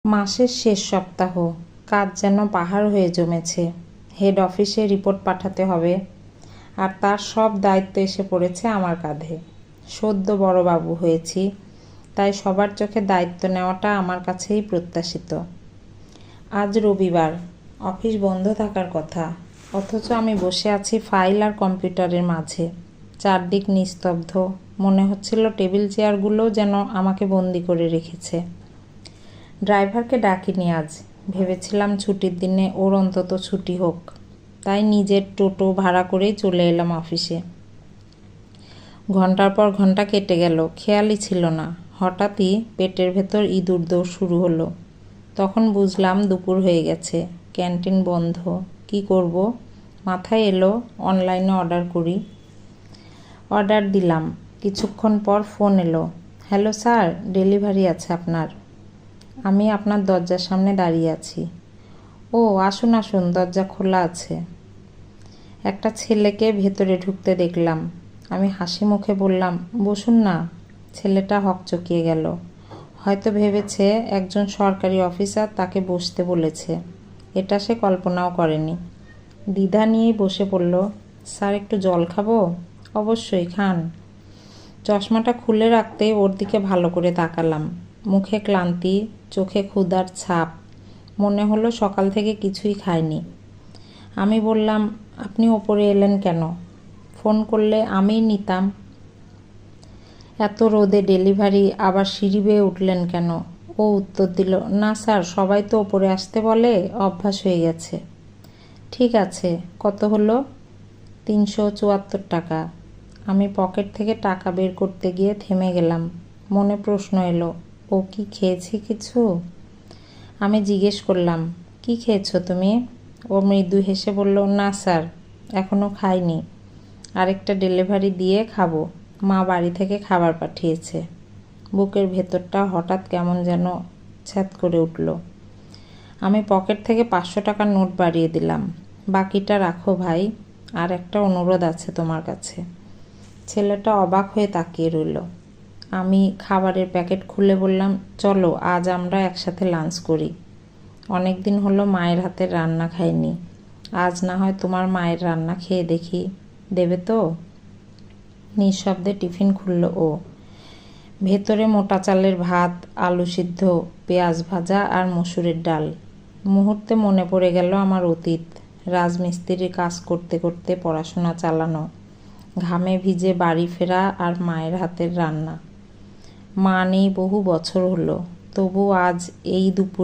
মাসের শেষ সপ্তাহ, কাজ যেন পাহাড় হয়ে জমেছে। হেড অফিসে রিপোর্ট পাঠাতে হবে, আর তার সব দায়িত্ব এসে পড়েছে আমার কাঁধে। সদ্য বড়বাবু হয়েছি, তাই সবার চোখে দায়িত্ব নেওয়াটা আমার কাছেই প্রত্যাশিত। আজ রবিবার, অফিস বন্ধ থাকার কথা, অথচ আমি বসে আছি ফাইল আর কম্পিউটারের মাঝে। চারদিক নিস্তব্ধ, মনে হচ্ছিল টেবিল চেয়ারগুলো যেন আমাকে বন্দি করে রেখেছে। ড্রাইভারকে ডাকিনি আজ, ভেবেছিলাম ছুটির দিনে ওর অন্তত ছুটি হোক, তাই নিজের টোটো ভাড়া করেই চলে এলাম অফিসে। ঘন্টার পর ঘন্টা কেটে গেল, খেয়ালই ছিল না। হঠাৎই পেটের ভেতর ইঁদুর দৌড় শুরু হলো। তখন বুঝলাম দুপুর হয়ে গেছে, ক্যান্টিন বন্ধ। কি করব? মাথায় এলো অনলাইনে অর্ডার করি। অর্ডার দিলাম, কিছুক্ষণ পর ফোন এলো। হ্যালো স্যার, ডেলিভারি আছে আপনার। আমি আপনার দরজার সামনে দাঁড়িয়ে আছি। ও আসুন আসুন, দরজা খোলা আছে। একটা ছেলেকে ভেতরে ঢুকতে দেখলাম। আমি হাসি মুখে বললাম, বসুন না। ছেলেটা হকচকিয়ে গেল। হয়তো ভেবেছে একজন সরকারি অফিসার তাকে বসতে বলেছে। এটা সে কল্পনাও করেনি। দ্বিধা নিয়েই বসে পড়ল। স্যার, একটু জল খাবো? অবশ্যই, খান। চশমাটা খুলে রাখতেই ওর দিকে ভালো করে তাকালাম। মুখে ক্লান্তি, চোখে ক্ষুধার ছাপ। মনে হলো সকাল থেকে কিছুই খায়নি। আমি বললাম, আপনি ওপরে এলেন কেন? ফোন করলে আমিই নিতাম। এত রোদে ডেলিভারি, আবার সিঁড়ি বেয়ে উঠলেন কেন? ও উত্তর দিল, না স্যার, সবাই তো ওপরে আসতে বলে, অভ্যাস হয়ে গেছে। ঠিক আছে, কত হলো? 374 টাকা। আমি পকেট থেকে টাকা বের করতে গিয়ে থেমে গেলাম। মনে প্রশ্ন এলো, ও কি খেয়েছে কিছু? আমি জিজ্ঞেস করলাম, কি খেয়েছো তুমি? ও মৃদু হেসে বলল, না স্যার, এখনও খাইনি। আরেকটা ডেলিভারি দিয়ে খাবো। মা বাড়ি থেকে খাবার পাঠিয়েছে। বুকের ভেতরটা হঠাৎ কেমন যেন ছ্যাদ করে উঠল। আমি পকেট থেকে 500 টাকার নোট বাড়িয়ে দিলাম। বাকিটা রাখো ভাই, আর একটা অনুরোধ আছে তোমার কাছে। ছেলেটা অবাক হয়ে তাকিয়ে রইল। আমি খাবারের প্যাকেট খুলে বললাম, চলো আজ আমরা একসাথে লাঞ্চ করি। অনেক দিন হলো মায়ের হাতের রান্না খাইনি। আজ না হয় তোমার মায়ের রান্না খেয়ে দেখি, দেবে তো? নিঃশব্দে টিফিন খুলল ও। ভেতরে মোটা চালের ভাত, আলু সিদ্ধ, পেঁয়াজ ভাজা আর মসুরের ডাল। মুহূর্তে মনে পড়ে গেল আমার অতীত। রাজমিস্ত্রির কাজ করতে করতে পড়াশোনা চালানো, ঘামে ভিজে বাড়ি ফেরা আর মায়ের হাতের রান্না। মা নেই বহু বছর হলো, তবু আজ এই দুপুর